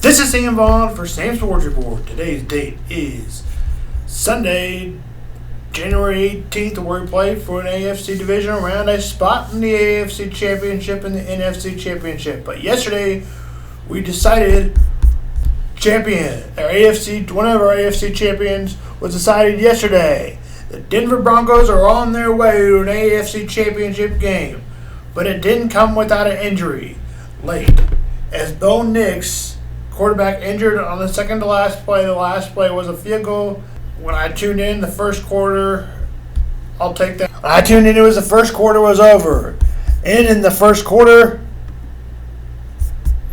This is Sam Vaughn for Sam Sports Report. Today's date is Sunday, January 18th, where we play for an AFC Divisional Round, a spot in the AFC Championship and the NFC Championship. But yesterday, we decided one of our AFC champions was decided yesterday. The Denver Broncos are on their way to an AFC Championship game, but it didn't come without an injury late, as Bo Nix, quarterback, injured on the second to last play. The last play was a field goal. When I tuned in the first quarter, I'll take that. When I tuned in, it was the first quarter was over. And in the first quarter,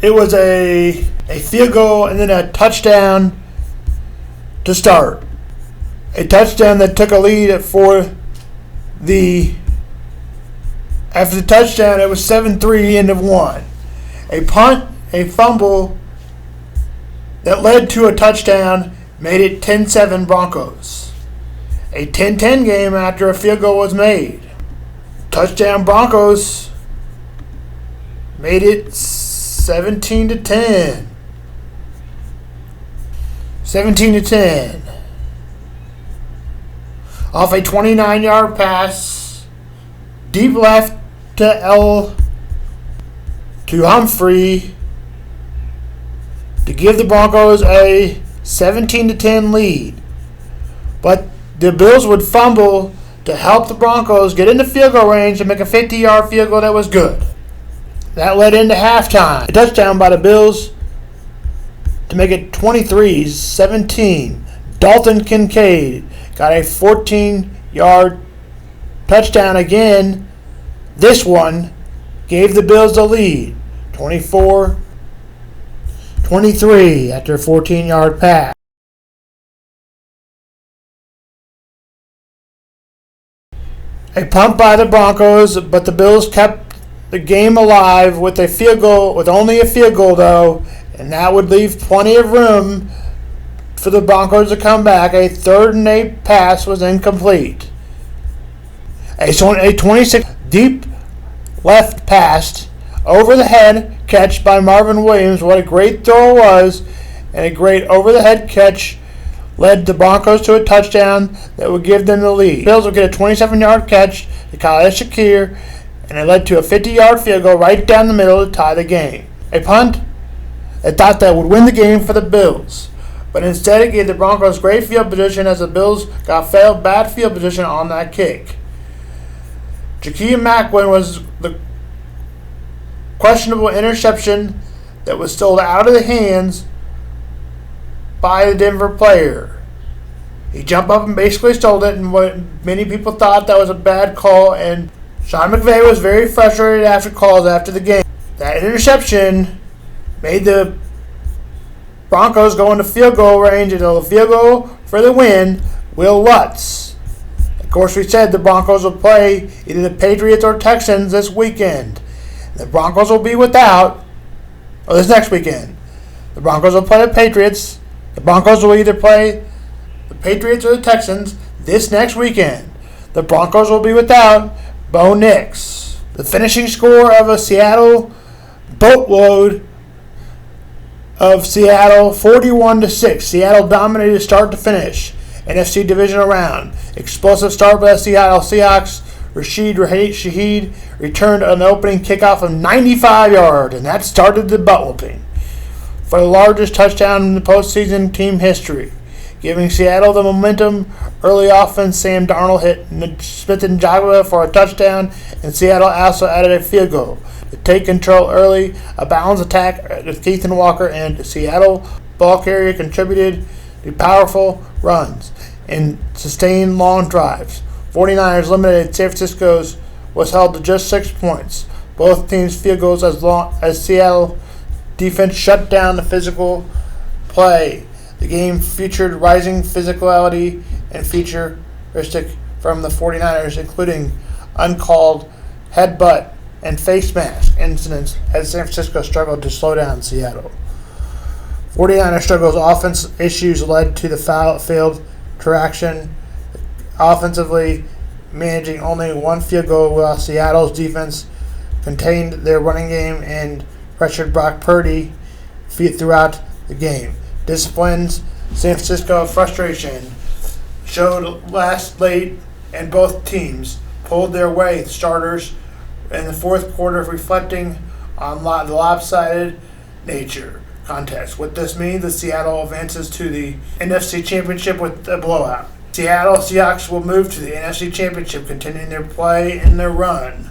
it was a field goal and then a touchdown to start. A touchdown that took a lead after the touchdown, it was 7-3, end of one. A punt, a fumble that led to a touchdown made it 10-7 Broncos. A 10-10 game after a field goal was made. Touchdown Broncos made it 17-10. 17-10. Off a 29-yard pass, deep left to Humphrey to give the Broncos a 17-10 lead. But the Bills would fumble to help the Broncos get into field goal range and make a 50-yard field goal that was good. That led into halftime. A touchdown by the Bills to make it 23-17. Dalton Kincaid got a 14-yard touchdown again. This one gave the Bills the lead, 24-23 after a 14-yard pass. A punt by the Broncos, but the Bills kept the game alive with a field goal, with only a field goal though, and that would leave plenty of room for the Broncos to come back. A 3rd-and-8 pass was incomplete. A 26 deep left pass over the head catch by Marvin Williams. What a great throw it was, and a great over-the-head catch led the Broncos to a touchdown that would give them the lead. Bills would get a 27-yard catch to Khalil Shakir, and it led to a 50-yard field goal right down the middle to tie the game. A punt they thought that would win the game for the Bills, but instead it gave the Broncos great field position as the Bills got bad field position on that kick. Jakeem Macklin was the questionable interception that was stolen out of the hands by the Denver player. He jumped up and basically stole it, and what many people thought that was a bad call, and Sean McVay was very frustrated after calls after the game. That interception made the Broncos go into field goal range, and the field goal for the win, Will Lutz. Of course, we said the Broncos will play either the Patriots or Texans this weekend. The Broncos will be this next weekend. The Broncos will play the Patriots. The Broncos will either play the Patriots or the Texans this next weekend. The Broncos will be without Bo Nix. The finishing score of a Seattle boatload of Seattle, 41-6. Seattle dominated start to finish. NFC Divisional Round. Explosive start by the Seattle Seahawks. Rashid Shaheed returned an opening kickoff of 95 yards, and that started the butt whooping for the largest touchdown in the postseason team history, giving Seattle the momentum. Early offense, Sam Darnold hit Smith-Njigba for a touchdown, and Seattle also added a field goal to take control early. A balanced attack with Keith Walker and Seattle ball carrier contributed to powerful runs and sustained long drives. 49ers limited San Francisco's was held to just 6 points. Both teams' field goals as Seattle defense shut down the physical play. The game featured rising physicality and futuristic from the 49ers, including uncalled headbutt and face mask incidents as San Francisco struggled to slow down Seattle. 49ers struggles offense issues led to the failed traction offensively, managing only one field goal while Seattle's defense contained their running game and pressured Brock Purdy throughout the game. Disciplines, San Francisco frustration showed last late, and both teams pulled their way. Starters in the fourth quarter, reflecting on the lopsided nature contest. What this means is Seattle advances to the NFC Championship with a blowout. Seattle Seahawks will move to the NFC Championship, continuing their play and their run.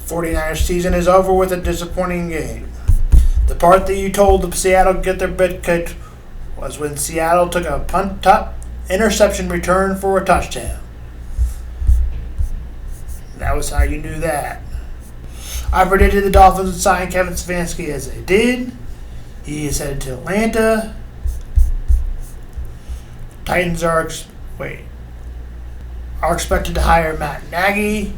49ers season is over with a disappointing game. The part that you told the Seattle get their bit kicked was when Seattle took a punt top interception return for a touchdown. That was how you knew that. I predicted the Dolphins would sign Kevin Stefanski as they did. He is headed to Atlanta. Titans are expected to hire Matt Nagy.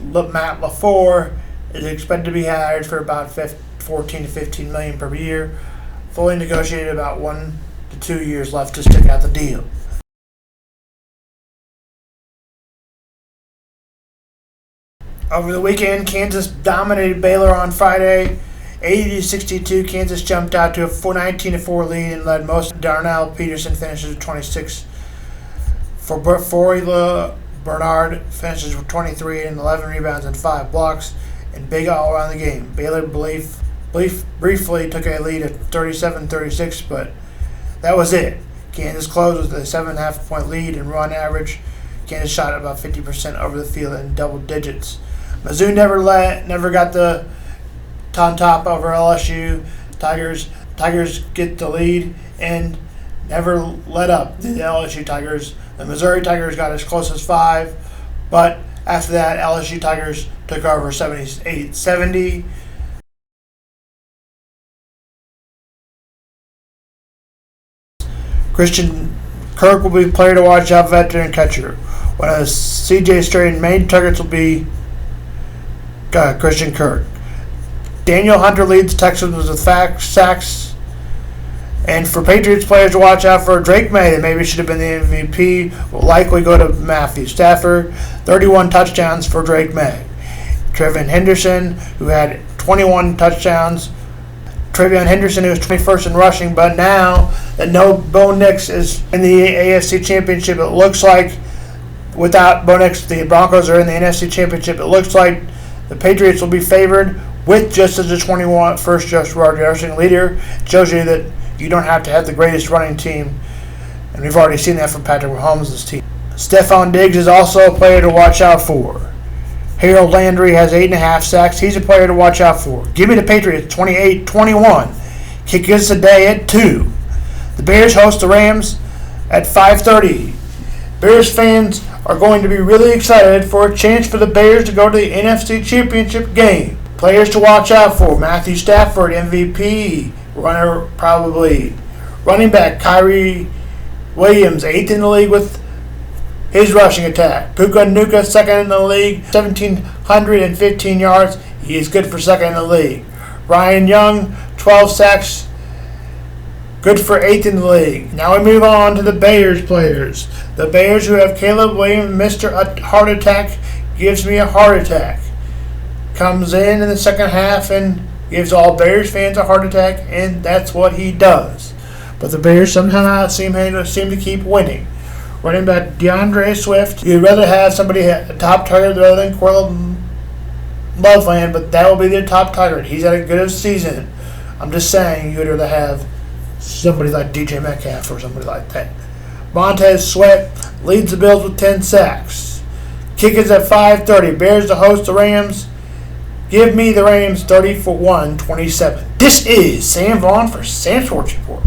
Matt LaFleur is expected to be hired for about 14 to 15 million per year. Fully negotiated, about 1 to 2 years left to stick out the deal. Over the weekend, Kansas dominated Baylor on Friday. 80-62, Kansas jumped out to a 19-4 lead and led most. Darnell Peterson finishes with 26. Bernard finishes with 23 and 11 rebounds and 5 blocks, and big all around the game. Baylor briefly took a lead at 37-36, but that was it. Kansas closed with a 7.5 point lead and run average. Kansas shot about 50% over the field in double digits. Mizzou never got the on top over LSU. Tigers get the lead and never let up. The LSU Tigers. The Missouri Tigers got as close as 5, but after that, LSU Tigers took over 78-70. Christian Kirk will be a player to watch out, veteran catcher. One of C.J. Stroud's main targets will be Christian Kirk. Daniel Hunter leads Texans with sacks. And for Patriots players to watch out for, Drake May, that maybe should have been the MVP, will likely go to Matthew Stafford. 31 touchdowns for Drake May. Trevion Henderson, who had 21 touchdowns. Trevion Henderson, who was 21st in rushing, but now that no Bo Nix is in the AFC Championship, it looks like without Bo Nix, the Broncos are in the NFC Championship. It looks like the Patriots will be favored with just as the 21st rushing leader. It shows you that you don't have to have the greatest running team, and we've already seen that from Patrick Mahomes' team. Stephon Diggs is also a player to watch out for. Harold Landry has 8.5 sacks. He's a player to watch out for. Give me the Patriots 28-21. Kick us a day at 2. The Bears host the Rams at 5:30. Bears fans are going to be really excited for a chance for the Bears to go to the NFC Championship game. Players to watch out for: Matthew Stafford, MVP. Runner probably. Running back Kyrie Williams, 8th in the league with his rushing attack. Puka Nacua, 2nd in the league, 1,715 yards. He is good for 2nd in the league. Ryan Young, 12 sacks, good for 8th in the league. Now we move on to the Bears players. The Bears, who have Caleb Williams, Mr. Heart Attack, gives me a heart attack. Comes in the second half and gives all Bears fans a heart attack, and that's what he does. But the Bears somehow seem to keep winning. Running back DeAndre Swift, you'd rather have somebody a top target rather than Cortland Loveland, but that will be their top target. He's had a good season. I'm just saying you'd rather have somebody like DJ Metcalf or somebody like that. Montez Sweat leads the Bills with 10 sacks. Kick is at 5:30. Bears to host the Rams. Give me the Rams 30-27. This is Sam Vaughn for Sam Sports Report.